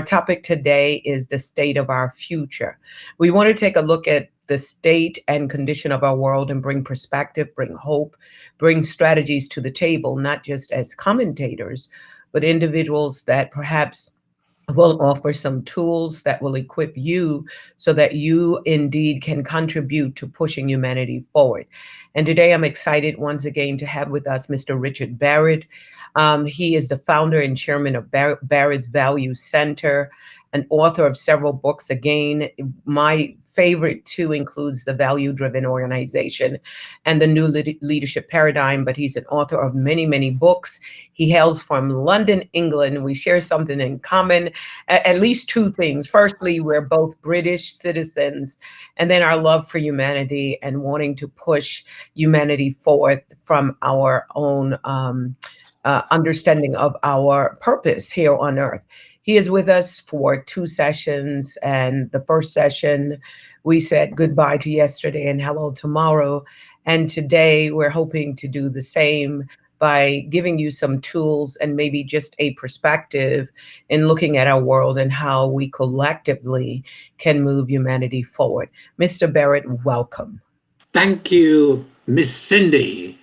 topic today is the state of our future. We want to take a look at the state and condition of our world and bring perspective, bring hope, bring strategies to the table, not just as commentators, but individuals that perhaps will offer some tools that will equip you so that you indeed can contribute to pushing humanity forward. And today I'm excited once again to have with us Mr. Richard Barrett. He is the founder and chairman of Barrett's Value Center, an author of several books. Again, my favorite two includes The Value Driven Organization and The New Leadership Paradigm, but he's an author of many, many books. He hails from London, England. We share something in common, at least two things. Firstly, we're both British citizens, and then our love for humanity and wanting to push humanity forward from our own understanding of our purpose here on earth. He is with us for two sessions, and the first session we said goodbye to yesterday and hello tomorrow, and today we're hoping to do the same by giving you some tools and maybe just a perspective in looking at our world and how we collectively can move humanity forward. Mr. Barrett, welcome. Thank you, Miss Cindy.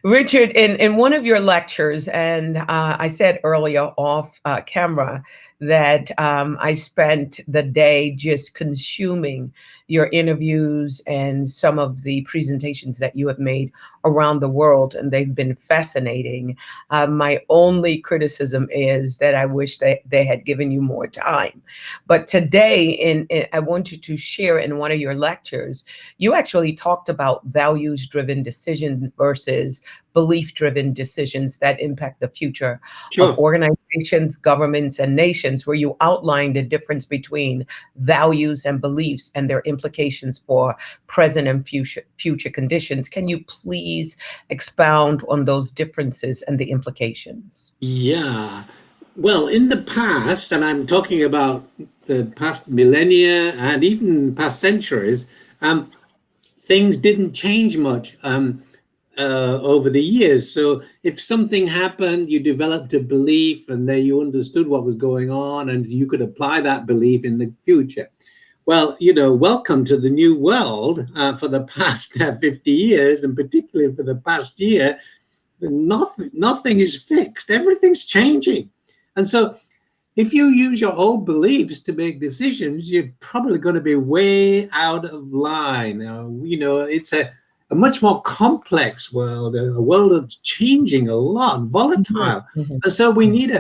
Richard, in one of your lectures, and I said earlier off camera that I spent the day just consuming your interviews and some of the presentations that you have made around the world, and they've been fascinating. My only criticism is that I wish that they had given you more time. But today, I wanted to share in one of your lectures, you actually talked about values-driven decisions versus belief-driven decisions that impact the future of organizations, governments, and nations, where you outlined the difference between values and beliefs and their implications for present and future conditions. Can you please expound on those differences and the implications? Yeah. Well, in the past, and I'm talking about the past millennia and even past centuries, things didn't change much over the years. So if something happened, you developed a belief, and then you understood what was going on, and you could apply that belief in the future. Well, welcome to the new world. For the past 50 years, and particularly for the past year, nothing is fixed. Everything's changing. And so if you use your old beliefs to make decisions, you're probably going to be way out of line. It's a much more complex world, a world that's changing a lot, volatile. Mm-hmm. And so we need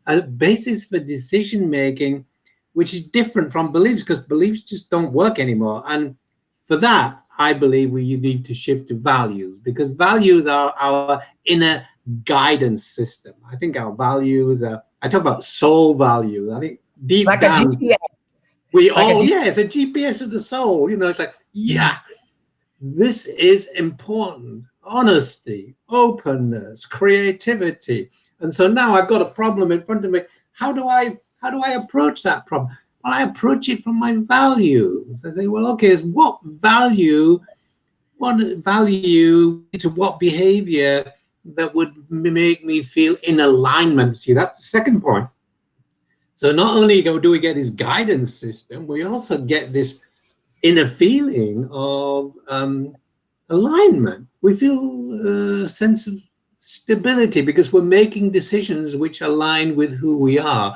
a basis for decision making, which is different from beliefs, because beliefs just don't work anymore. And for that, I believe we need to shift to values, because values are our inner guidance system. I think our values are, I talk about soul values. I think deep like down, a GPS. it's a GPS of the soul. It's like, yeah, this is important. Honesty, openness, creativity. And so now I've got a problem in front of me. How do I approach that problem? Well, I approach it from my values. I say, well, okay, what value to what behavior that would make me feel in alignment? See, that's the second point. So not only do we get this guidance system, we also get this inner feeling of alignment. We feel a sense of stability because we're making decisions which align with who we are.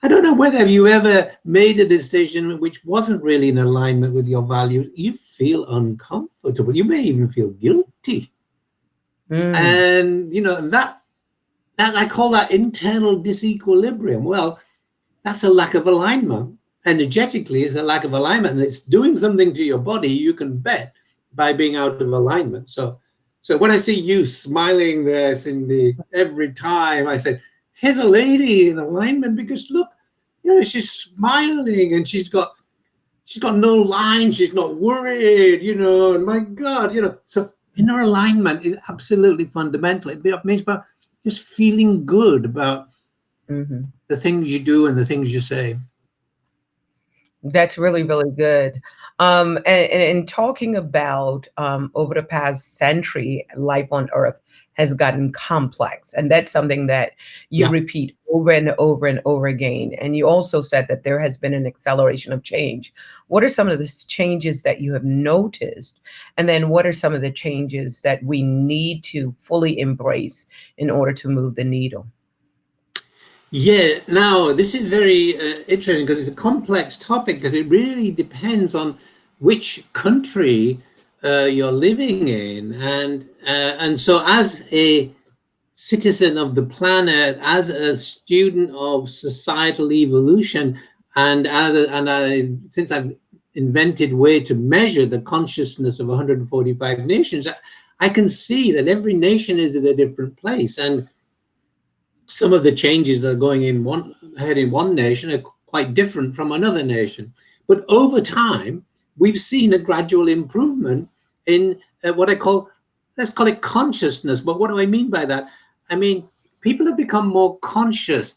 I don't know whether you ever made a decision which wasn't really in alignment with your values. You feel uncomfortable. You may even feel guilty. And, that I call that internal disequilibrium. Well, that's a lack of alignment. Energetically, it's a lack of alignment, and it's doing something to your body, you can bet, by being out of alignment. So when I see you smiling there, Cindy, every time I say, here's a lady in alignment, because look, she's smiling and she's got no line, she's not worried, and my God, so inner alignment is absolutely fundamental. It means about just feeling good about the things you do and the things you say. That's really, really good. And talking about over the past century, life on Earth has gotten complex. And that's something that you Yeah. repeat over and over and over again. And you also said that there has been an acceleration of change. What are some of the changes that you have noticed? And then what are some of the changes that we need to fully embrace in order to move the needle? Yeah, now this is very interesting because it's a complex topic because it really depends on which country you're living in, and so as a citizen of the planet, as a student of societal evolution, and since I've invented way to measure the consciousness of 145 nations, I can see that every nation is at a different place, and some of the changes that are going in one ahead in one nation are quite different from another nation. But over time, we've seen a gradual improvement in what I call, let's call it consciousness. But what do I mean by that? I mean, people have become more conscious.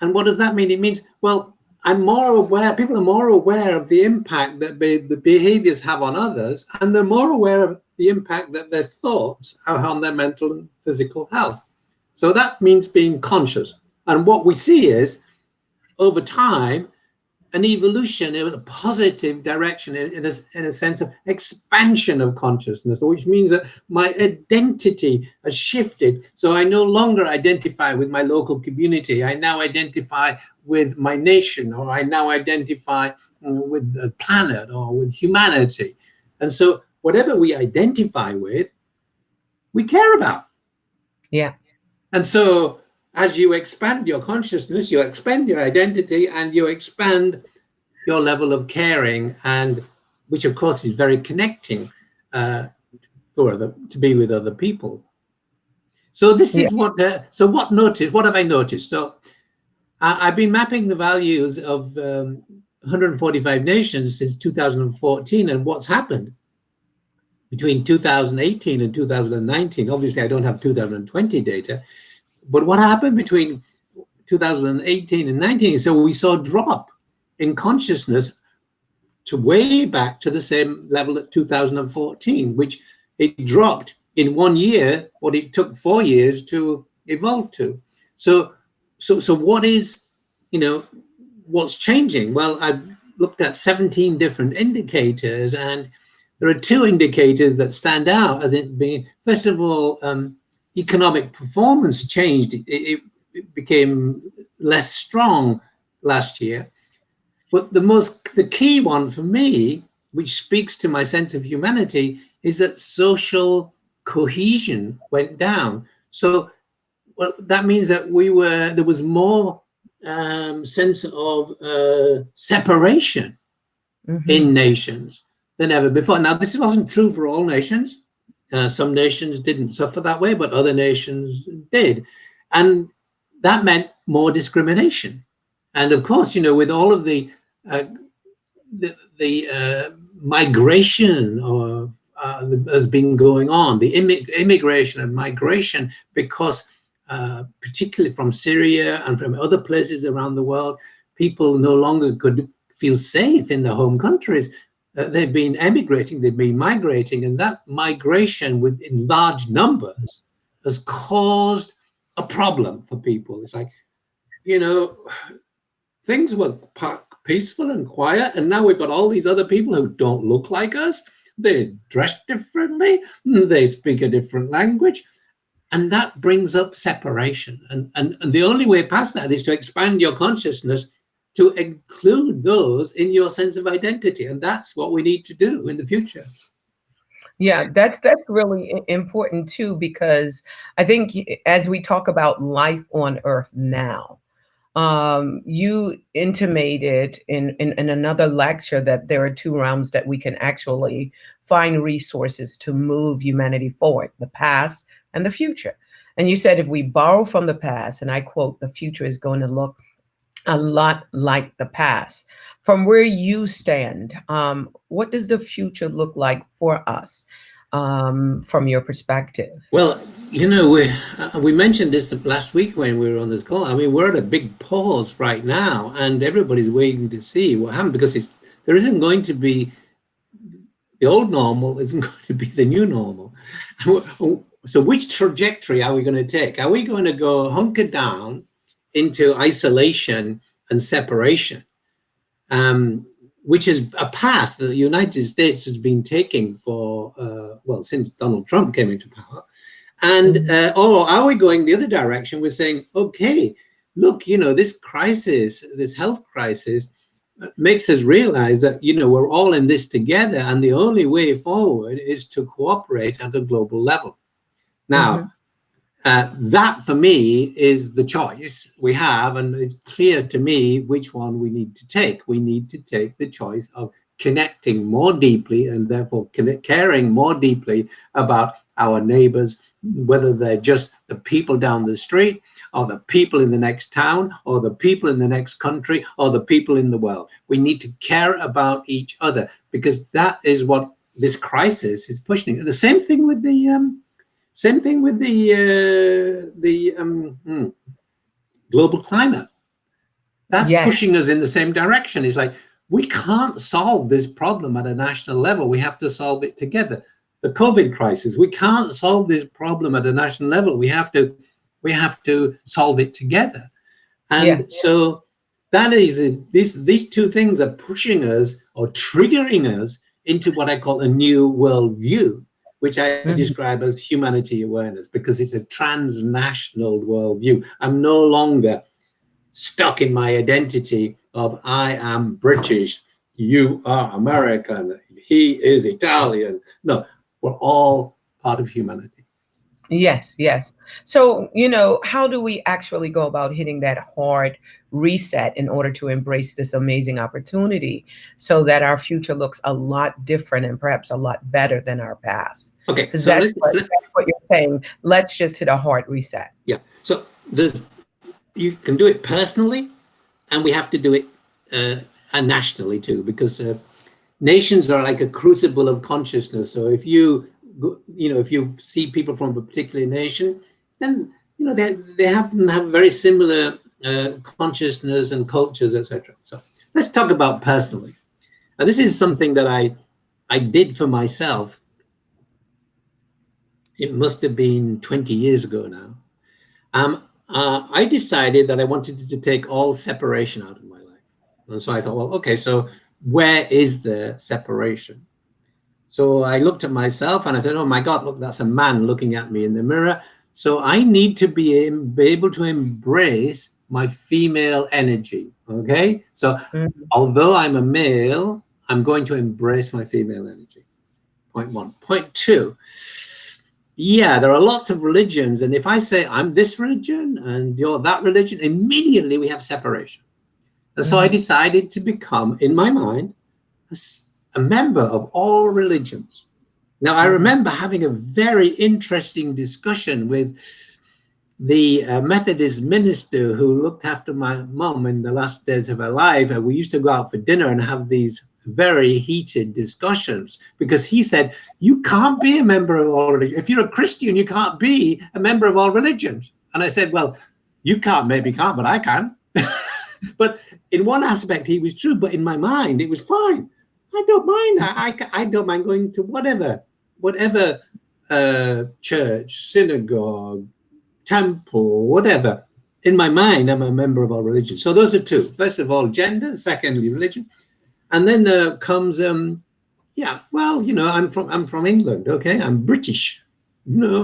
And what does that mean? It means, well, I'm more aware, people are more aware of the impact that the behaviors have on others, and they're more aware of the impact that their thoughts have on their mental and physical health. So that means being conscious. And what we see is, over time, an evolution in a positive direction, in a sense of expansion of consciousness, which means that my identity has shifted. So I no longer identify with my local community. I now identify with my nation, or I now identify with the planet or with humanity. And so whatever we identify with, we care about. Yeah. And so as you expand your consciousness, you expand your identity, and you expand your level of caring, and which of course is very connecting to be with other people. So this Yeah. is what. So what have I noticed? So I've been mapping the values of 145 nations since 2014, and what's happened between 2018 and 2019. Obviously, I don't have 2020 data, but what happened between 2018 and 19? So we saw a drop in consciousness to way back to the same level at 2014, which it dropped in 1 year what it took 4 years to evolve to. So what is, what's changing? Well, I've looked at 17 different indicators, and there are two indicators that stand out as it being, first of all, economic performance changed. It became less strong last year. But the key one for me, which speaks to my sense of humanity, is that social cohesion went down. So that means that there was more sense of separation in nations than ever before. Now, this wasn't true for all nations. Some nations didn't suffer that way, but other nations did. And that meant more discrimination. And of course, with all of the migration of has been going on, the immigration and migration, because particularly from Syria and from other places around the world, people no longer could feel safe in their home countries. They've been emigrating, they've been migrating, and that migration in large numbers has caused a problem for people. It's like, things were peaceful and quiet, and now we've got all these other people who don't look like us. They dress differently, they speak a different language, and that brings up separation. And the only way past that is to expand your consciousness to include those in your sense of identity, and that's what we need to do in the future. Yeah, that's really important too, because I think as we talk about life on Earth now, you intimated in another lecture that there are two realms that we can actually find resources to move humanity forward: the past and the future. And you said if we borrow from the past, and I quote, the future is going to look a lot like the past. From where you stand, what does the future look like for us from your perspective? Well, we mentioned this last week when we were on this call. I mean, we're at a big pause right now, and everybody's waiting to see what happened, because There isn't going to be the old normal isn't going to be the new normal. So which trajectory are we going to take? Are we going to go hunker down into isolation and separation, which is a path that the United States has been taking for, since Donald Trump came into power? And or are we going the other direction? We're saying, okay, look, this crisis, this health crisis, makes us realize that, we're all in this together, and the only way forward is to cooperate at a global level. Now, that for me is the choice we have, and it's clear to me which one we need to take. We need to take the choice of connecting more deeply, and therefore caring more deeply about our neighbors, whether they're just the people down the street, or the people in the next town, or the people in the next country, or the people in the world. We need to care about each other, because that is what this crisis is pushing. The same thing with the global climate. That's pushing us in the same direction. It's like, we can't solve this problem at a national level. We have to solve it together. The COVID crisis, we can't solve this problem at a national level. We have to solve it together. And so that is these two things are pushing us or triggering us into what I call a new worldview, which I describe as humanity awareness, because it's a transnational worldview. I'm no longer stuck in my identity of I am British, you are American, he is Italian. No, we're all part of humanity. Yes, yes. So, how do we actually go about hitting that hard reset in order to embrace this amazing opportunity so that our future looks a lot different and perhaps a lot better than our past? Okay, Because that's what you're saying. Let's just hit a hard reset. Yeah. So you can do it personally, and we have to do it nationally too, because nations are like a crucible of consciousness. So if you see people from a particular nation, then they happen to have very similar consciousness and cultures, etc. So let's talk about personally. Now, this is something that I did for myself. It must have been 20 years ago now. I decided that I wanted to take all separation out of my life. And so I thought, well, okay, so where is the separation? So I looked at myself and I said, oh my God, look, that's a man looking at me in the mirror. So I need to be able to embrace my female energy, okay? So although I'm a male, I'm going to embrace my female energy. Point one. Point two, yeah, there are lots of religions. And if I say I'm this religion and you're that religion, immediately we have separation. And so I decided to become, in my mind, a member of all religions. Now, I remember having a very interesting discussion with the Methodist minister who looked after my mom in the last days of her life. And we used to go out for dinner and have these very heated discussions, because he said, you can't be a member of all religions. If you're a Christian, you can't be a member of all religions. And I said, well, you maybe can't, but I can. But in one aspect, he was true. But in my mind, it was fine. I don't mind. I don't mind going to whatever church, synagogue, temple, whatever. In my mind, I'm a member of all religions. So those are two. First of all, gender. Secondly, religion. And then there comes, I'm from England. Okay, I'm British.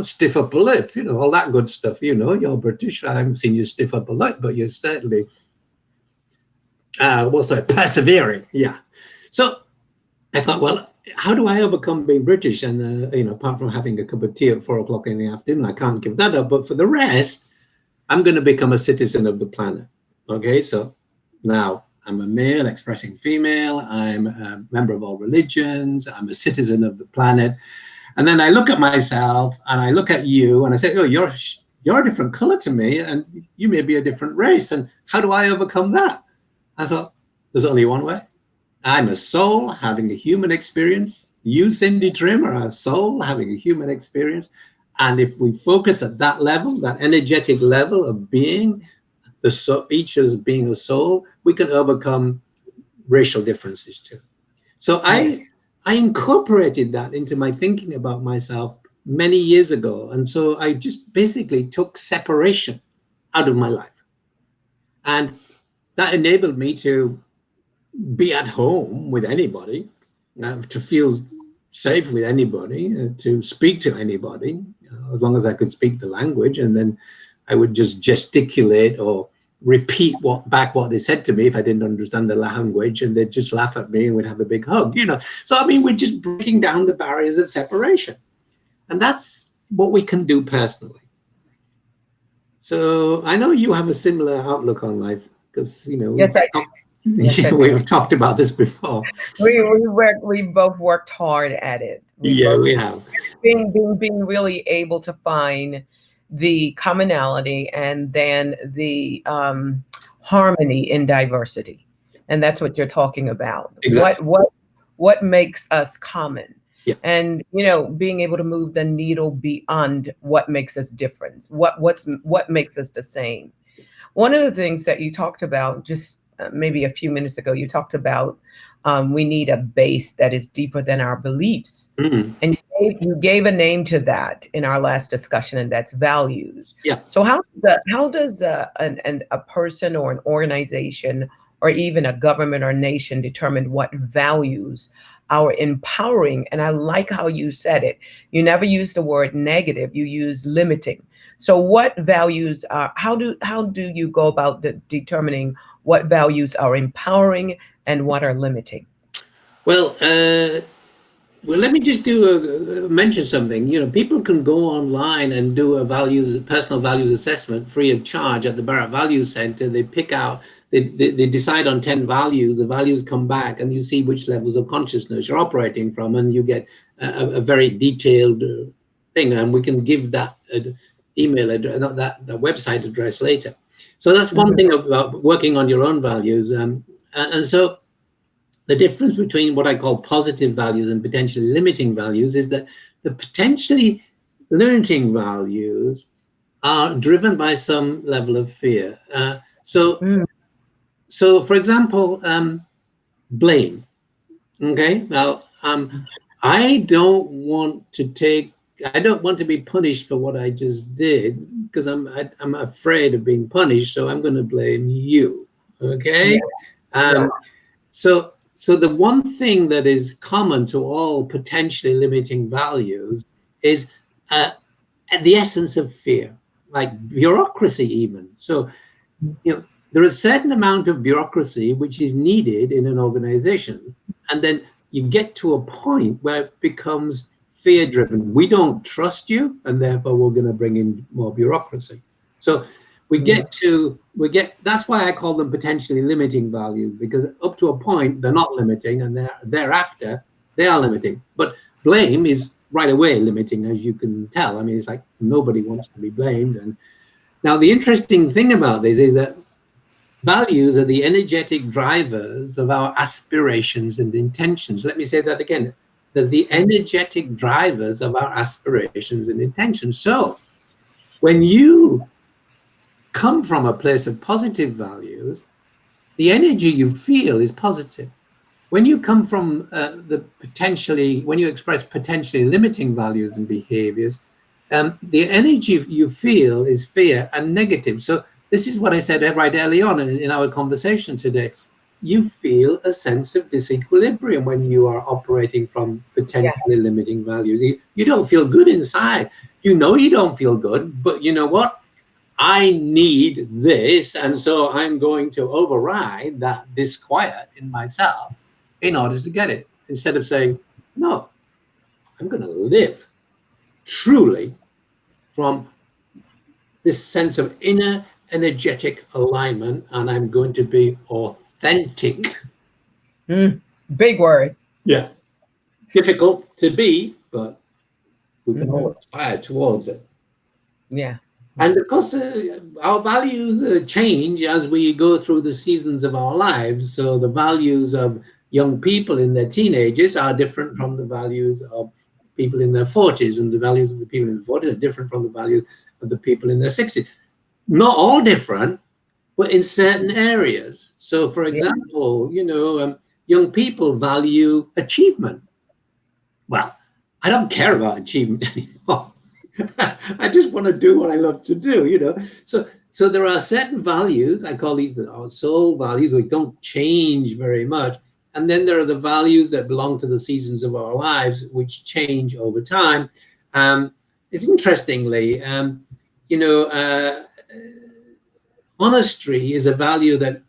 Stiff upper lip. All that good stuff. You're British. I haven't seen you stiff upper lip, but you're certainly persevering. Yeah. So I thought, well, how do I overcome being British? And, apart from having a cup of tea at 4 o'clock in the afternoon, I can't give that up. But for the rest, I'm going to become a citizen of the planet. Okay, so now I'm a male expressing female. I'm a member of all religions. I'm a citizen of the planet. And then I look at myself and I look at you and I say, oh, you're a different color to me and you may be a different race. And how do I overcome that? I thought, there's only one way. I'm a soul having a human experience. You, Cindy Trimm, are a soul having a human experience. And if we focus at that level, that energetic level of being, each as being a soul, we can overcome racial differences too. So Yeah. I incorporated that into my thinking about myself many years ago. And so I just basically took separation out of my life. And that enabled me to be at home with anybody, to feel safe with anybody, to speak to anybody, as long as I could speak the language. And then I would just gesticulate or repeat what they said to me if I didn't understand the language, and they'd just laugh at me and we'd have a big hug. So I mean, we're just breaking down the barriers of separation, and that's what we can do personally. So I know you have a similar outlook on life, because Yes, I do. Yes, I do. we've talked about this before. We both worked hard at it. We Yeah, both we have. being really able to find the commonality and then the harmony in diversity, and that's what you're talking about. Exactly. What makes us common, Yeah. and being able to move the needle beyond what makes us different. What makes us the same. One of the things that you talked about just maybe a few minutes ago, you talked about we need a base that is deeper than our beliefs. Mhm. And you gave a name to that in our last discussion, and that's values. Yeah. So how does a person or an organization or even a government or nation determine what values our empowering? And I like how you said it. You never use the word negative, you use limiting. So what values are, how do you go about determining what values are empowering and what are limiting? Well, let me just mention something. People can go online and do a personal values assessment free of charge at the Barrett Values Center. They pick out, they decide on 10 values. The values come back, and you see which levels of consciousness you're operating from, and you get a very detailed thing. And we can give that email address, not that the website address later. So that's one thing about working on your own values. And so the difference between what I call positive values and potentially limiting values is that the potentially limiting values are driven by some level of fear. So, for example, blame. Okay, now I don't want to be punished for what I just did, because I'm afraid of being punished. So I'm going to blame you. Okay. Yeah. So the one thing that is common to all potentially limiting values is the essence of fear, like bureaucracy even. So, there is a certain amount of bureaucracy which is needed in an organization. And then you get to a point where it becomes fear driven. We don't trust you, and therefore we're going to bring in more bureaucracy. So that's why I call them potentially limiting values, because up to a point they're not limiting, and thereafter they are limiting. But blame is right away limiting, as you can tell. I mean, it's like nobody wants to be blamed. And now the interesting thing about this is that values are the energetic drivers of our aspirations and intentions. Let me say that again. They're the energetic drivers of our aspirations and intentions. So when you come from a place of positive values, the energy you feel is positive. When you come from when you express potentially limiting values and behaviors, the energy you feel is fear and negative. So this is what I said right early on in our conversation today. You feel a sense of disequilibrium when you are operating from potentially limiting values. You don't feel good inside. You don't feel good, but you know what? I need this, and so I'm going to override that disquiet in myself in order to get it, instead of saying, no, I'm going to live truly from this sense of inner energetic alignment, and I'm going to be authentic. Big word. Yeah. Difficult to be, but we can all aspire towards it. Yeah. And of course, our values change as we go through the seasons of our lives. So the values of young people in their teenagers are different from the values of people in their 40s, and the values of the people in the 40s are different from the values of the people in their 60s. Not all different, but in certain areas. So, for example, young people value achievement. Well, I don't care about achievement anymore. I just want to do what I love to do, you know. So there are certain values, I call these our soul values, which don't change very much. And then there are the values that belong to the seasons of our lives, which change over time. It's interestingly, you know, honesty is a value that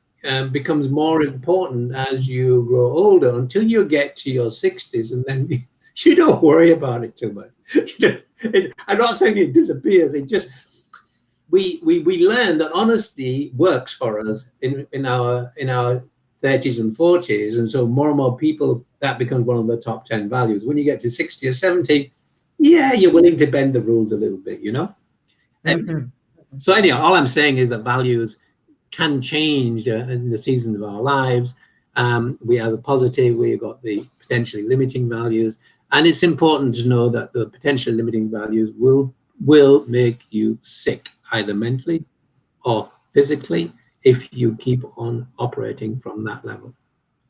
becomes more important as you grow older until you get to your 60s, and then you don't worry about it too much. I'm not saying it disappears. It just we learn that honesty works for us in our 30s and 40s, and so more and more people, that becomes one of the top 10 values. When you get to 60 or 70, yeah, you're willing to bend the rules a little bit, you know. And so anyhow, all I'm saying is that values can change in the seasons of our lives. We have the positive, we've got the potentially limiting values, and it's important to know that the potentially limiting values will make you sick, either mentally or physically, if you keep on operating from that level.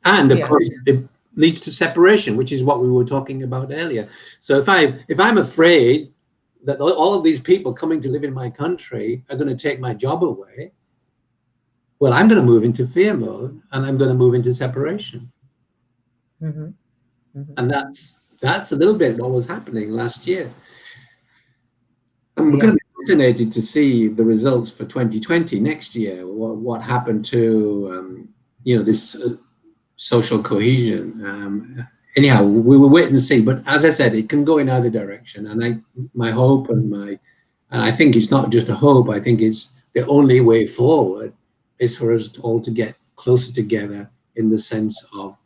And of course, it leads to separation, which is what we were talking about earlier. So if I'm afraid that all of these people coming to live in my country are going to take my job away, well, I'm going to move into fear mode, and I'm going to move into separation. And that's a little bit what was happening last year. And we're going to be fascinated to see the results for 2020 next year. What happened to you know, this social cohesion? Anyhow, we will wait and see. But as I said, it can go in either direction. And my hope and I think it's not just a hope. I think it's the only way forward is for us all to get closer together in the sense of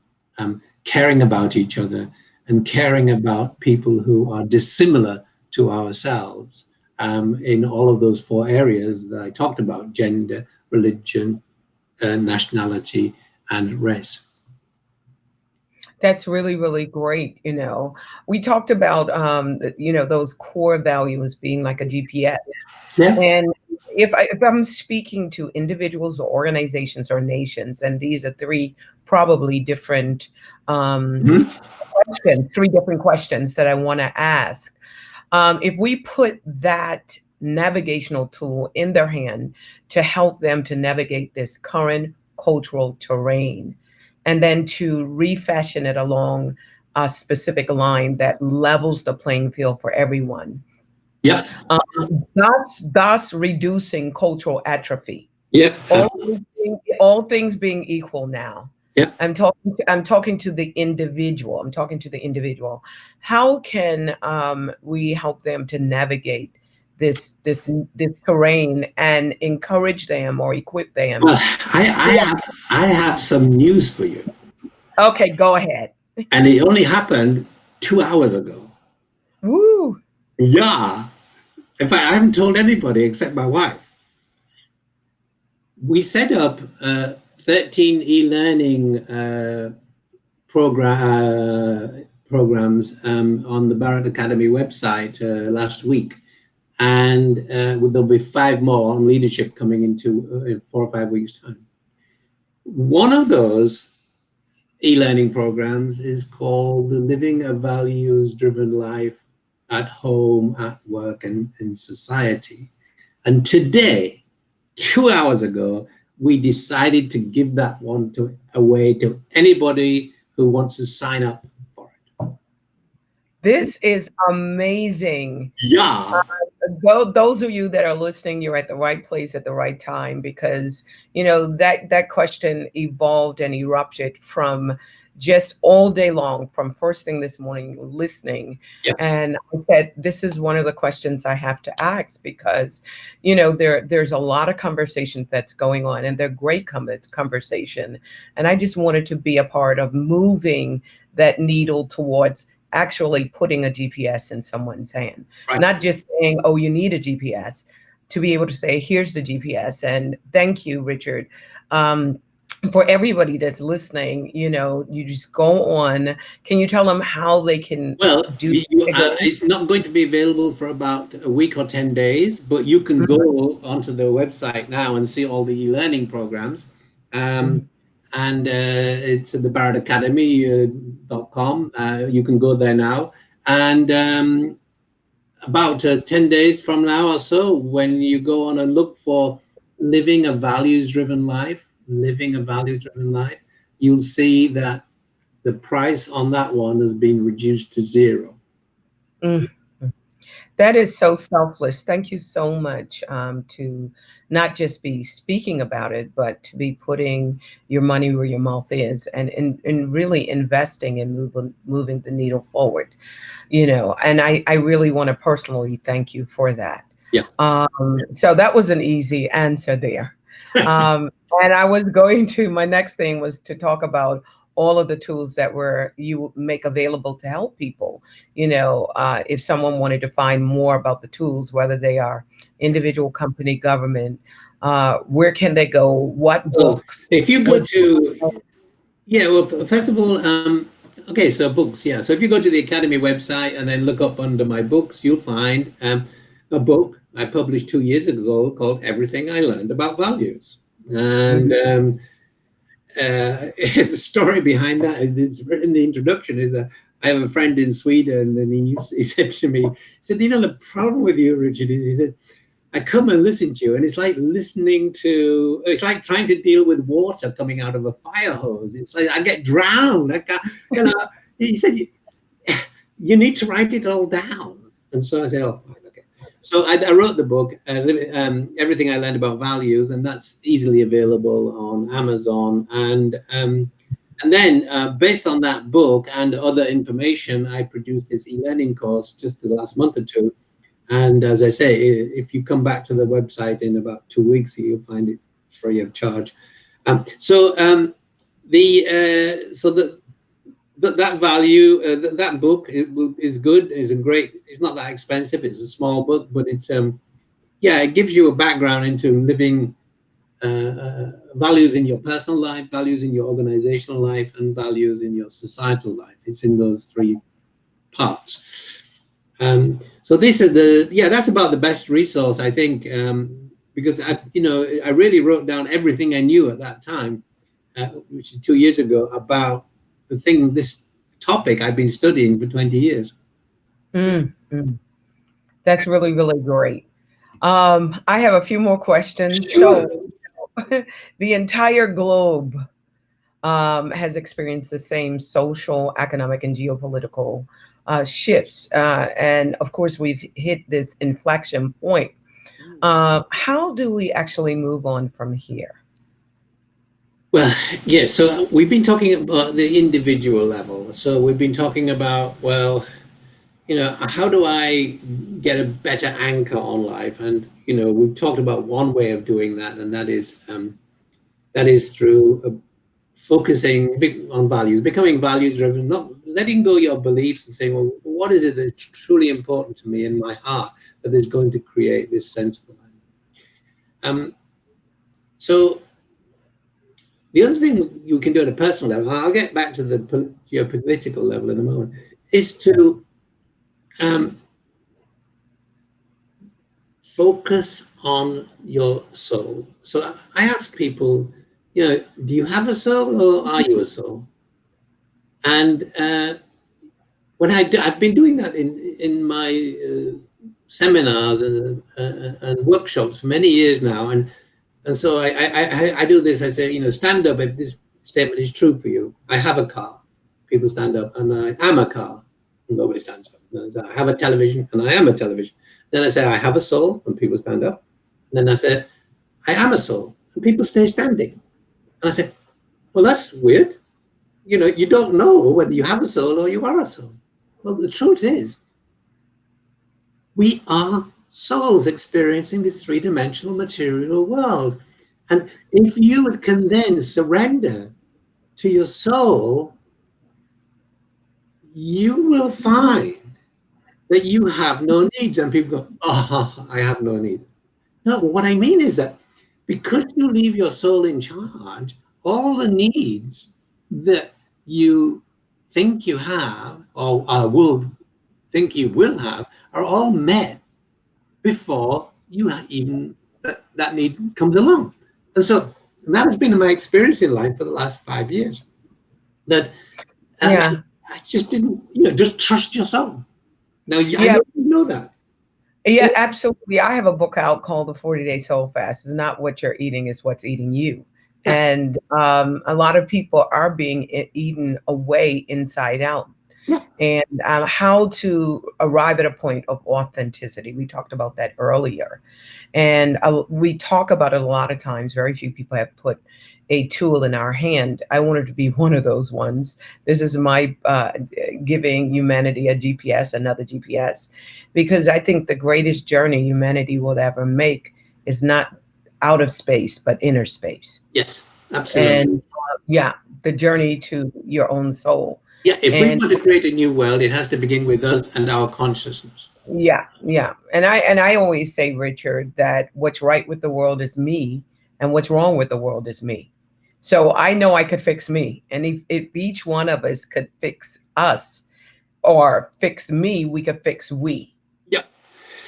caring about each other and caring about people who are dissimilar to ourselves in all of those 4 areas that I talked about: gender, religion, nationality, and race. That's really, really great. You know, we talked about, you know, those core values being like a GPS. Yeah. And if I'm speaking to individuals or organizations or nations, and these are 3 probably different questions, 3 different questions that I want to ask. If we put that navigational tool in their hand to help them to navigate this current cultural terrain, and then to refashion it along a specific line that levels the playing field for everyone. Yeah. Thus reducing cultural atrophy. Yeah. All things being equal now. Yeah. I'm talking to the individual. I'm talking to the individual. How can we help them to navigate this terrain and encourage them or equip them? Well, I have some news for you. Okay, go ahead. And it only happened 2 hours ago. Woo! Yeah. In fact, I haven't told anybody except my wife. We set up 13 e-learning programs on the Barrett Academy website last week. And there'll be 5 more on leadership coming into in 4 or 5 weeks' time. One of those e-learning programs is called Living a Values-Driven Life at Home, at Work, and in Society. And today, 2 hours ago, we decided to give that one away to anybody who wants to sign up for it. This is amazing. Yeah. Those of you that are listening, you're at the right place at the right time, because you know that question evolved and erupted from just all day long, from first thing this morning listening. Yeah. And I said, this is one of the questions I have to ask, because you know there's a lot of conversation that's going on, and they're great conversation, and I just wanted to be a part of moving that needle towards actually putting a GPS in someone's hand. Right. Not just saying, oh, you need a GPS, to be able to say, here's the GPS. And thank you, Richard. For everybody that's listening, you know, you just go on. Can you tell them how they can do it's not going to be available for about a week or 10 days, but you can go onto the website now and see all the e-learning programs. And and it's at the BART Academy.com. You can go there now. And about 10 days from now or so, when you go on and look for living a values-driven life, you'll see that the price on that one has been reduced to zero. Mm. That is so selfless. Thank you so much, to not just be speaking about it, but to be putting your money where your mouth is, and really investing and moving the needle forward. And I really want to personally thank you for that. Yeah. So that was an easy answer there. And my next thing was to talk about all of the tools that you make available to help people. If someone wanted to find more about the tools, whether they are individual, company, government, where can they go? What books? If you go to, yeah, well, first of all, okay, so books, yeah. So if you go to the Academy website and then look up under my books, you'll find a book I published 2 years ago called Everything I Learned About Values. And there's a story behind that. It's written in the introduction is that I have a friend in Sweden, and he said to me, he said, the problem with you, Richard, is, he said, I come and listen to you, and it's like it's like trying to deal with water coming out of a fire hose. It's like I get drowned. I can't, he said, you need to write it all down. And so I said, oh, fine, okay. So I wrote the book, Everything I Learned About Values, and that's easily available on Amazon. And then based on that book and other information, I produced this e-learning course just the last month or two. And as I say, if you come back to the website in about 2 weeks, you'll find it free of charge. That value, that book is good. It's not that expensive. It's a small book, but it's it gives you a background into living values in your personal life, values in your organizational life, and values in your societal life. It's in those three parts. So this is that's about the best resource, I think, because I really wrote down everything I knew at that time, which is 2 years ago, about this topic I've been studying for 20 years. That's really, really great. I have a few more questions. Sure. So the entire globe has experienced the same social, economic, and geopolitical shifts. And of course, we've hit this inflection point. How do we actually move on from here? Well, yeah, so we've been talking about the individual level. So we've been talking about, how do I get a better anchor on life? And, we've talked about one way of doing that, and that is through focusing on values, becoming values driven, not letting go your beliefs and saying, well, what is it that's truly important to me in my heart that is going to create this sense of alignment? So the other thing you can do at a personal level, and I'll get back to the geopolitical level in a moment, is to focus on your soul. So I ask people, do you have a soul or are you a soul? And when I've been doing that in my seminars and workshops for many years now, and so I do this. I say, stand up if this statement is true for you. I have a car. People stand up, and I am a car. Nobody stands up. Then I say, I have a television, and I am a television. Then I say, I have a soul, and people stand up. And then I say, I am a soul, and people stay standing. And I say, well, that's weird. You don't know whether you have a soul or you are a soul. Well, the truth is, we are souls experiencing this three-dimensional material world. And if you can then surrender to your soul, you will find that you have no needs. And people go, oh, I have no need. No, what I mean is that because you leave your soul in charge, all the needs that you think you have or will think you will have are all met before you even that need comes along. And so And that has been my experience in life for the last 5 years. That and Yeah. I just didn't, just trust your soul. Now, I Yeah. know you know that. Yeah, absolutely. I have a book out called The 40-Day Soul Fast. It's not what you're eating, it's what's eating you. Yeah, And a lot of people are being eaten away inside out. yeah, And how to arrive at a point of authenticity. We talked about that earlier. And we talk about it a lot of times. Very few people have put a tool in our hand. I wanted to be one of those ones. This is my giving humanity a GPS, another GPS, because I think the greatest journey humanity will ever make is not out of space, but inner space. yes, absolutely. And yeah, the journey to your own soul. Yeah, if we And want to create a new world, it has to begin with us and our consciousness. yeah, yeah. And I always say, Richard, that what's right with the world is me, and what's wrong with the world is me. So I know I could fix me. And if each one of us could fix us or fix me, we could fix we. Yeah.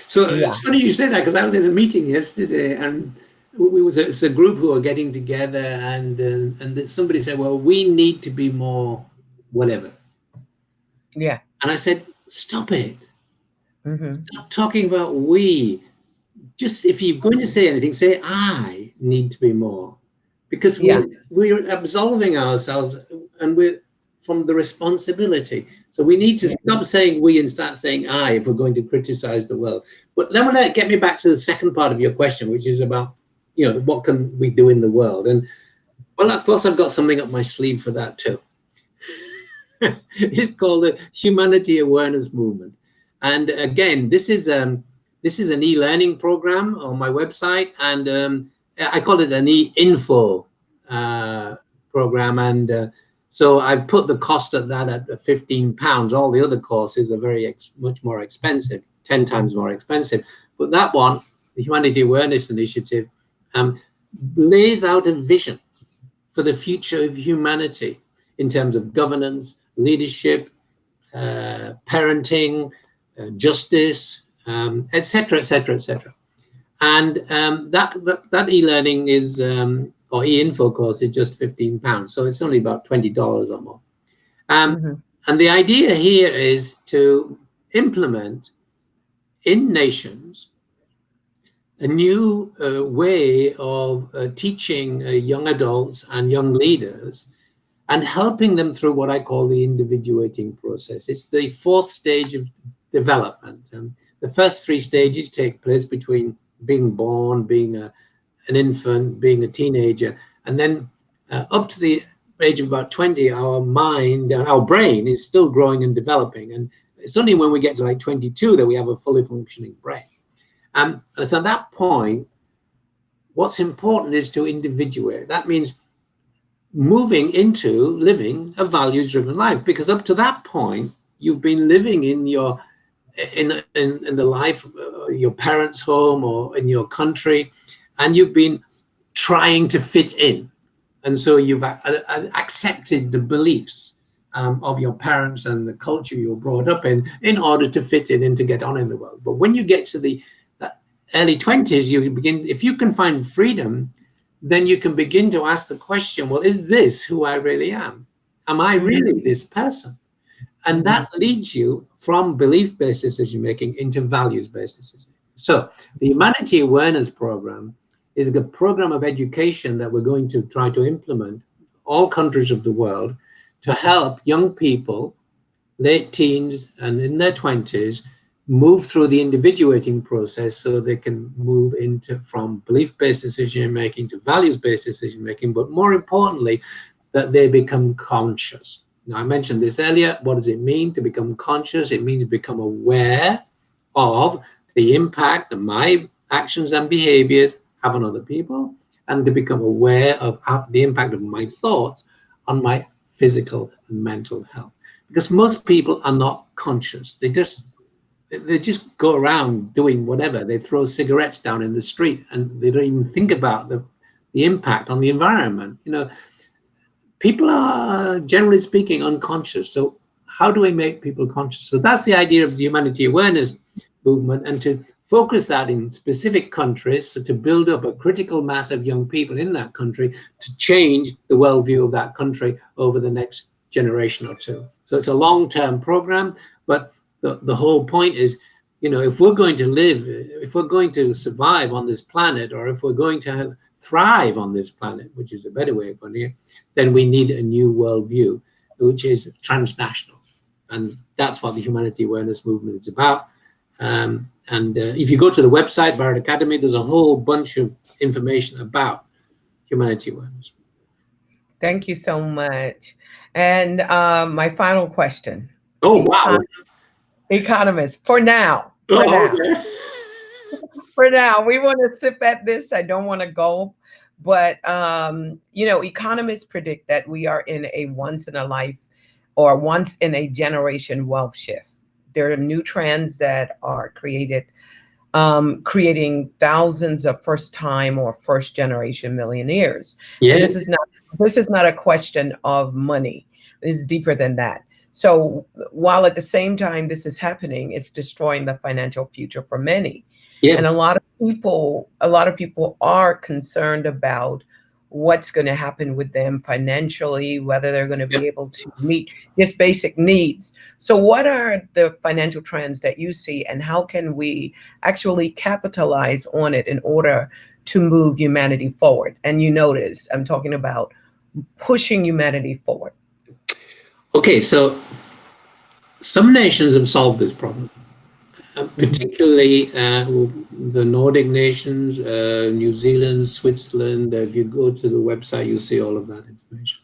So Yeah. it's funny you say that, because I was in a meeting yesterday, and it's a group who are getting together, and somebody said, "Well, we need to be more whatever," Yeah. and I said, "Stop it! Hmm. Stop talking about we. Just if you're going to say anything, say I need to be more, because Yeah. we're absolving ourselves, and we're from the responsibility. So we need to Yeah. stop saying we and start saying I if we're going to criticize the world." But then, when that get me back to the second part of your question, which is about what can we do in the world, and well, of course, I've got something up my sleeve for that too. It's called the Humanity Awareness Movement, and again, this is an e-learning program on my website, and I call it an e-info program, and so I put the cost of that at £15. All the other courses are much more expensive, 10 times more expensive. But that one, the Humanity Awareness Initiative, lays out a vision for the future of humanity in terms of governance, leadership, parenting, justice, etc., etc., etc. And that e-learning is or e-info course is just £15, so it's only about $20 or more. Hmm. And the idea here is to implement in nations a new way of teaching young adults and young leaders, and helping them through what I call the individuating process. It's the fourth stage of development. The first three stages take place between being born, being an infant, being a teenager, and then up to the age of about 20, our mind and our brain is still growing and developing. And it's only when we get to like 22 that we have a fully functioning brain. And so at that point, what's important is to individuate. That means moving into living a values-driven life, because up to that point, you've been living in the life of your parents' home or in your country, and you've been trying to fit in, and so you've accepted the beliefs of your parents and the culture you were brought up in order to fit in and to get on in the world. But when you get to the early 20s, you begin, if you can find freedom, then you can begin to ask the question, well, is this who I really am? Am I really this person? And that leads you from belief-based decision making into values-based decision making. So the Humanity Awareness Program is a program of education that we're going to try to implement all countries of the world to help young people, late teens and in their 20s, move through the individuating process so they can move into from belief-based decision making to values-based decision making, but more importantly, that they become conscious. Now, I mentioned this earlier. What does it mean to become conscious? It means to become aware of the impact that my actions and behaviors have on other people, and to become aware of the impact of my thoughts on my physical and mental health. Because most people are not conscious. They just go around doing whatever. They throw cigarettes down in the street, and they don't even think about the impact on the environment. People are, generally speaking, unconscious. So how do we make people conscious? So that's the idea of the Humanity Awareness Movement, and to focus that in specific countries, so to build up a critical mass of young people in that country to change the worldview of that country over the next generation or two. So it's a long-term program, but the whole point is, if we're going to live, if we're going to survive on this planet, or if we're going to thrive on this planet, which is a better way of putting it, then we need a new worldview, which is transnational. And that's what the Humanity Awareness Movement is about. If you go to the website, BART Academy, there's a whole bunch of information about humanity awareness. Thank you so much. And my final question. Oh, wow. Economist, for now. Okay. For now, we want to sip at this. I don't want to go. But, economists predict that we are in a once in a life or once in a generation wealth shift. There are new trends that are creating thousands of first time or first generation millionaires. Yeah. And this is not a question of money. It's deeper than that. So while at the same time this is happening, it's destroying the financial future for many. Yeah. And a lot of people are concerned about what's going to happen with them financially, whether they're going to be able to meet just basic needs. So what are the financial trends that you see, and how can we actually capitalize on it in order to move humanity forward? And you notice I'm talking about pushing humanity forward. Okay, so some nations have solved this problem, particularly the Nordic nations, New Zealand, Switzerland. If you go to the website, you'll see all of that information.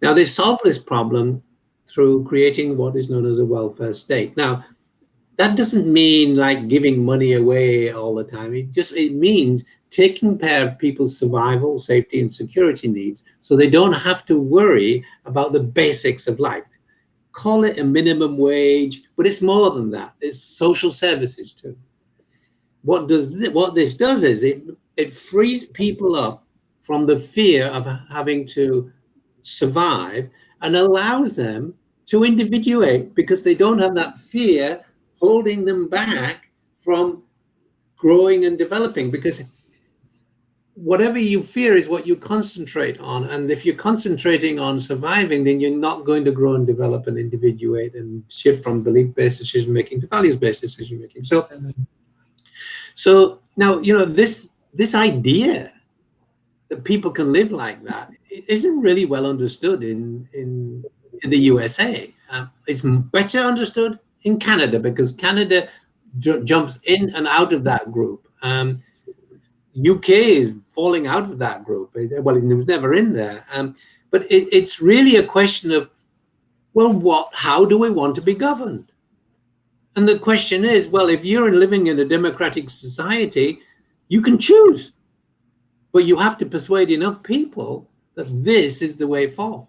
Now, they solved this problem through creating what is known as a welfare state. Now, that doesn't mean like giving money away all the time. It means taking care of people's survival, safety, and security needs so they don't have to worry about the basics of life. Call it a minimum wage, but it's more than that. It's social services too. What this does is it frees people up from the fear of having to survive and allows them to individuate, because they don't have that fear holding them back from growing and developing. Because whatever you fear is what you concentrate on. And if you're concentrating on surviving, then you're not going to grow and develop and individuate and shift from belief-based decision-making to values-based decision-making. So now, this idea that people can live like that isn't really well understood in the USA. It's better understood in Canada, because Canada jumps in and out of that group. UK is falling out of that group. Well, it was never in there. But it's really a question of, well, how do we want to be governed? And the question is, well, if you're living in a democratic society, you can choose. But you have to persuade enough people that this is the way forward.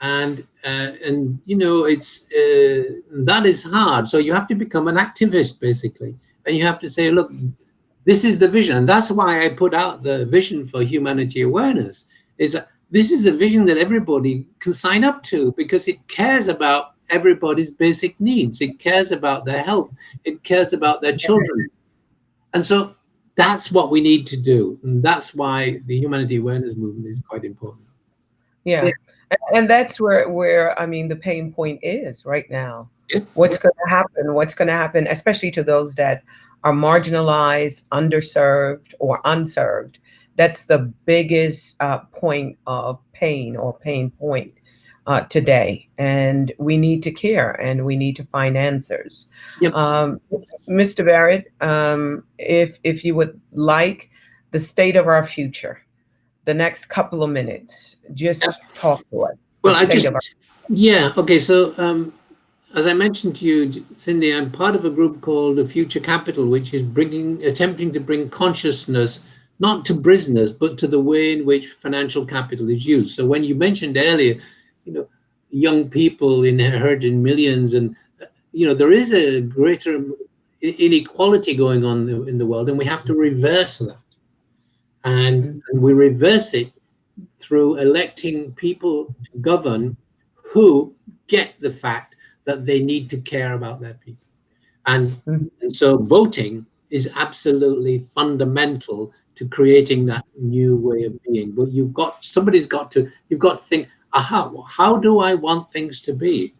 And it's that is hard. So you have to become an activist, basically. And you have to say, look, this is the vision. And that's why I put out the vision for humanity awareness, is that this is a vision that everybody can sign up to, because it cares about everybody's basic needs. It cares about their health. It cares about their children. And so that's what we need to do. And that's why the humanity awareness movement is quite important. Yeah. And that's where the pain point is right now. Yeah. What's going to happen? What's going to happen, especially to those that are marginalized, underserved, or unserved? That's the biggest point of pain or pain point today. And we need to care, and we need to find answers. Yep. Mr. Barrett, if you would like the state of our future, the next couple of minutes, just talk to us. Well, okay. So as I mentioned to you, Cindy, I'm part of a group called the Future Capital, which is attempting to bring consciousness not to business, but to the way in which financial capital is used. So when you mentioned earlier, young people inheriting millions, and there is a greater inequality going on in the world, and we have to reverse that. And we reverse it through electing people to govern who get the fact that they need to care about their people. And so voting is absolutely fundamental to creating that new way of being. But you've got to think, aha, well, how do I want things to be?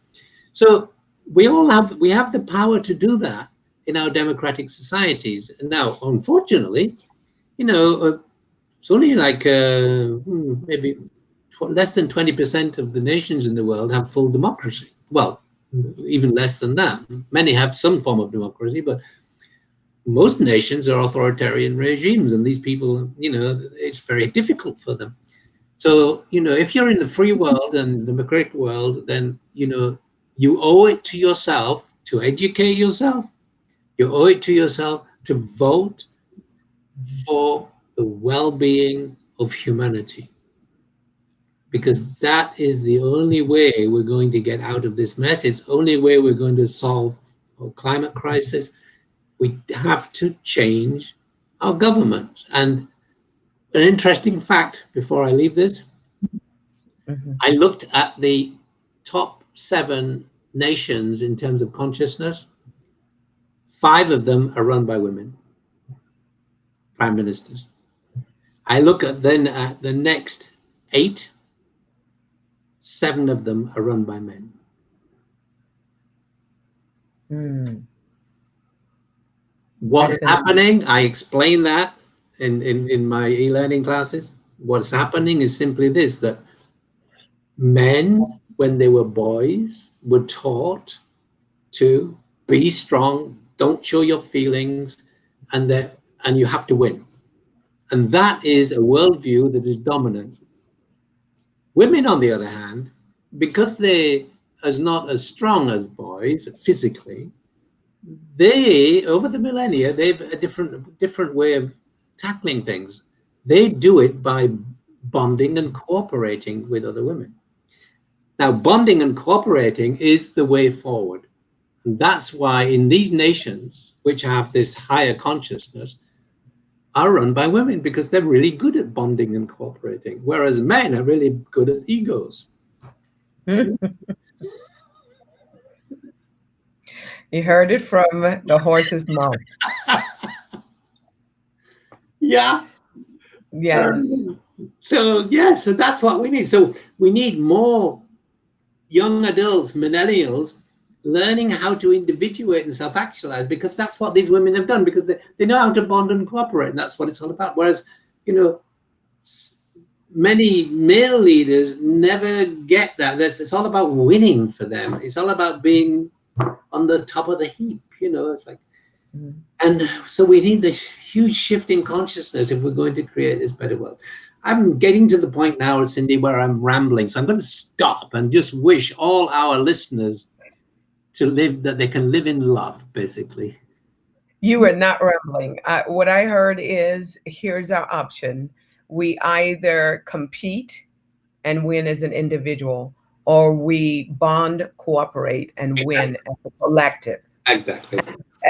So we have the power to do that in our democratic societies. Now, unfortunately, you know, it's only like maybe less than 20% of the nations in the world have full democracy. Well, even less than that. Many have some form of democracy, but most nations are authoritarian regimes, and these people, it's very difficult for them. So, if you're in the free world and democratic world, then, you owe it to yourself to educate yourself. You owe it to yourself to vote for the well-being of humanity, because that is the only way we're going to get out of this mess. It's the only way we're going to solve our climate crisis. We have to change our governments. And an interesting fact before I leave this, I looked at the top 7 nations in terms of consciousness. 5 of them are run by women, prime ministers. I look at the next 8, 7 of them are run by men. What's happening? I explain that in my e-learning classes. What's happening is simply this, that men, when they were boys, were taught to be strong, don't show your feelings, and you have to win. And that is a worldview that is dominant. Women, on the other hand, because they are not as strong as boys physically, they, over the millennia, they've a different way of tackling things. They do it by bonding and cooperating with other women. Now, bonding and cooperating is the way forward. And that's why in these nations, which have this higher consciousness, are run by women, because they're really good at bonding and cooperating, whereas men are really good at egos. You heard it from the horse's mouth. Yeah. Yes. So that's what we need. So we need more young adults, millennials, learning how to individuate and self-actualize, because that's what these women have done, because they know how to bond and cooperate, and that's what it's all about. Whereas, many male leaders never get that. It's all about winning for them. It's all about being on the top of the heap, it's like, and so we need this huge shift in consciousness if we're going to create this better world. I'm getting to the point now, Cindy, where I'm rambling. So I'm going to stop and just wish all our listeners that they can live in love, basically. You are not rambling. What I heard is, here's our option. We either compete and win as an individual, or we bond, cooperate, and win as a collective. Exactly.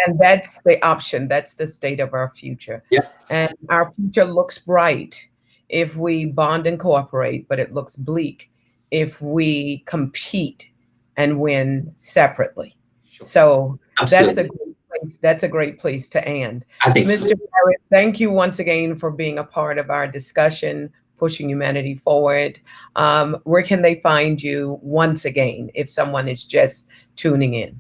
And that's the option. That's the state of our future. Yeah. And our future looks bright if we bond and cooperate, but it looks bleak if we compete and win separately. Sure. So absolutely. That's a great place to end. I think Mr. Barrett, thank you once again for being a part of our discussion, pushing humanity forward. Where can they find you once again if someone is just tuning in?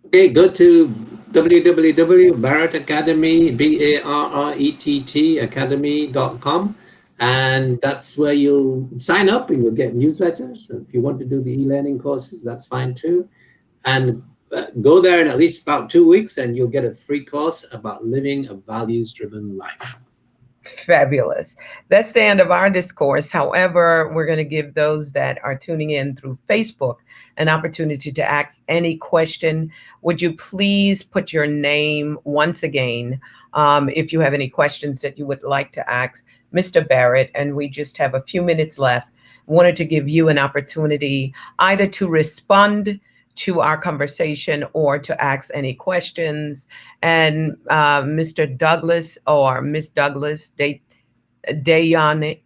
Okay, go to www.Barrett Academy, BARRETT Academy.com, and that's where you'll sign up and you'll get newsletters. So if you want to do the e-learning courses, that's fine too. And go there in at least about 2 weeks and you'll get a free course about living a values-driven life. Fabulous. That's the end of our discourse. However, we're going to give those that are tuning in through Facebook an opportunity to ask any question. Would you please put your name once again if you have any questions that you would like to ask Mr. Barrett? And we just have a few minutes left. Wanted to give you an opportunity either to respond to our conversation or to ask any questions. And Mr. Douglas or Miss Douglas, Dayani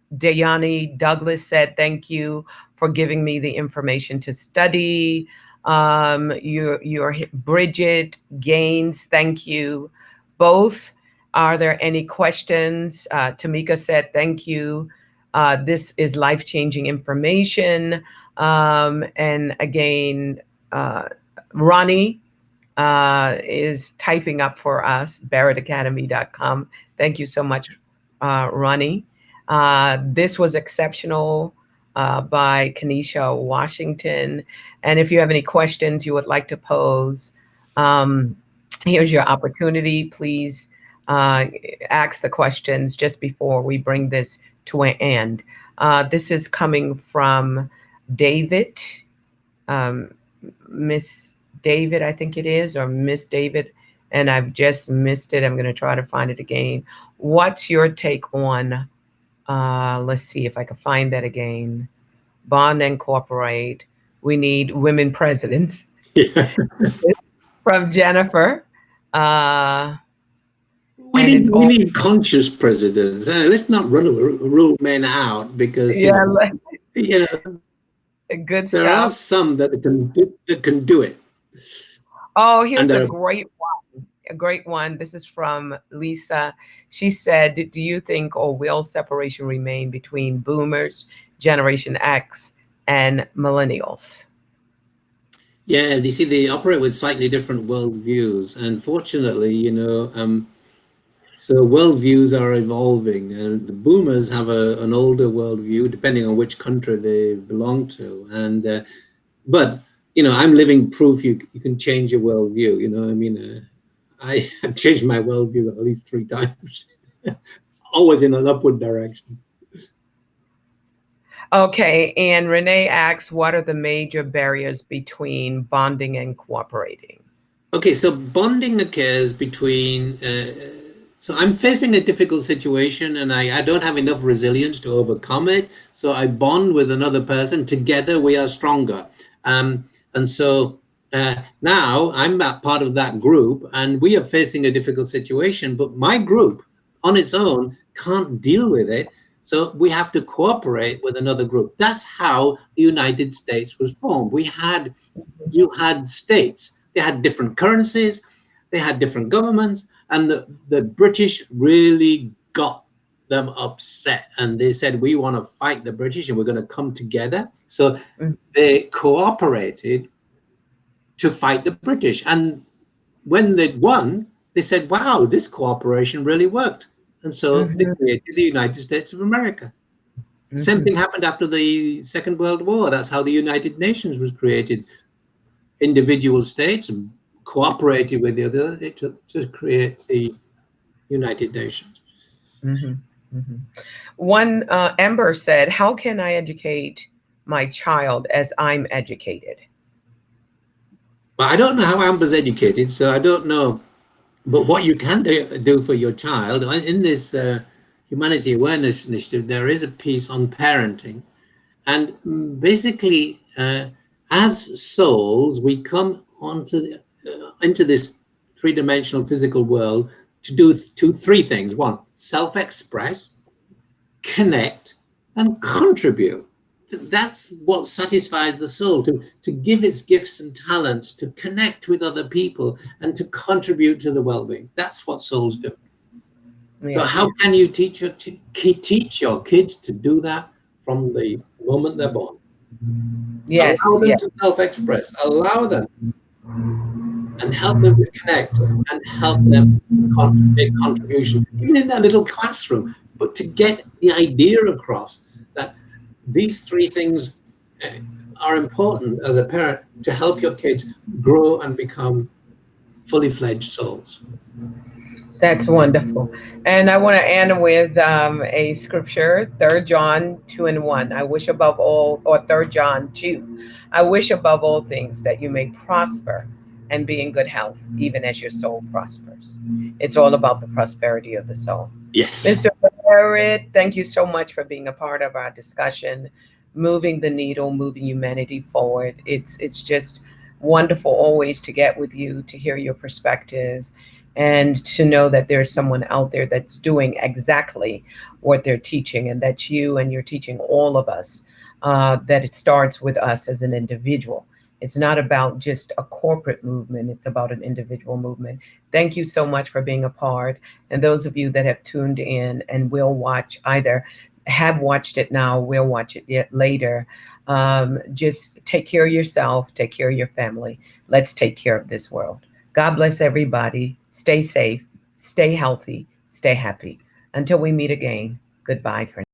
Douglas said, thank you for giving me the information to study. Your Bridget Gaines, thank you. Both Are there any questions? Tamika said, thank you. This is life-changing information. And again, Ronnie is typing up for us, barrettacademy.com. Thank you so much, Ronnie. This was exceptional by Kenesha Washington. And if you have any questions you would like to pose, here's your opportunity. Please ask the questions just before we bring this to an end. This is coming from David, Miss David, I think it is, or Miss David, and I've just missed it. I'm going to try to find it again. What's your take on, let's see if I can find that again. Bond and cooperate. We need women presidents. Yeah. It's from Jennifer. We need conscious presidents. Let's not rule men out, because yeah, good there stuff. are some that can do it. Oh, here's a great one. A great one. This is from Lisa. She said, do you think or will separation remain between boomers, Generation X, and millennials? Yeah, you see, they operate with slightly different worldviews. Unfortunately, so worldviews are evolving, and the boomers have an older worldview, depending on which country they belong to. And but I'm living proof you can change your worldview. I have changed my worldview at least 3 times, always in an upward direction. Okay, and Renee asks, what are the major barriers between bonding and cooperating? Okay, so bonding occurs between. So I'm facing a difficult situation, and I don't have enough resilience to overcome it. So I bond with another person. Together we are stronger. And so now I'm part of that group, and we are facing a difficult situation. But my group on its own can't deal with it. So we have to cooperate with another group. That's how the United States was formed. You had states. They had different currencies. They had different governments. And the British really got them upset. And they said, we want to fight the British, and we're going to come together. So they cooperated to fight the British. And when they'd won, they said, wow, this cooperation really worked. And so they created the United States of America. Same thing happened after the Second World War. That's how the United Nations was created. Individual states cooperated with the other to create the United Nations. One, Amber said, how can I educate my child as I'm educated? Well, I don't know how Amber's educated, so I don't know. But what you can do for your child, in this Humanity Awareness Initiative, there is a piece on parenting. And basically, as souls, we come into this 3-dimensional physical world to do 3 things. 1, self-express, connect, and contribute. That's what satisfies the soul, to give its gifts and talents, to connect with other people, and to contribute to the well-being. That's what souls do. Yeah. So how can you teach your kids to do that from the moment they're born? Yes. Allow them to self-express. Allow them. And help them to connect, and help them make contribution, even in that little classroom. But to get the idea across that these 3 things are important as a parent to help your kids grow and become fully fledged souls. That's wonderful. And I want to end with a scripture, 3 John 2:1. I wish above all, or 3 John 2, I wish above all things that you may prosper and be in good health, even as your soul prospers. It's all about the prosperity of the soul. Yes. Mr. Barrett, thank you so much for being a part of our discussion, moving the needle, moving humanity forward. It's just wonderful always to get with you, to hear your perspective, and to know that there's someone out there that's doing exactly what they're teaching, and that's you, and you're teaching all of us, that it starts with us as an individual. It's not about just a corporate movement, it's about an individual movement. Thank you so much for being a part. And those of you that have tuned in and will watch, either have watched it now, will watch it yet later, just take care of yourself, take care of your family. Let's take care of this world. God bless everybody. Stay safe, stay healthy, stay happy. Until we meet again, goodbye for now.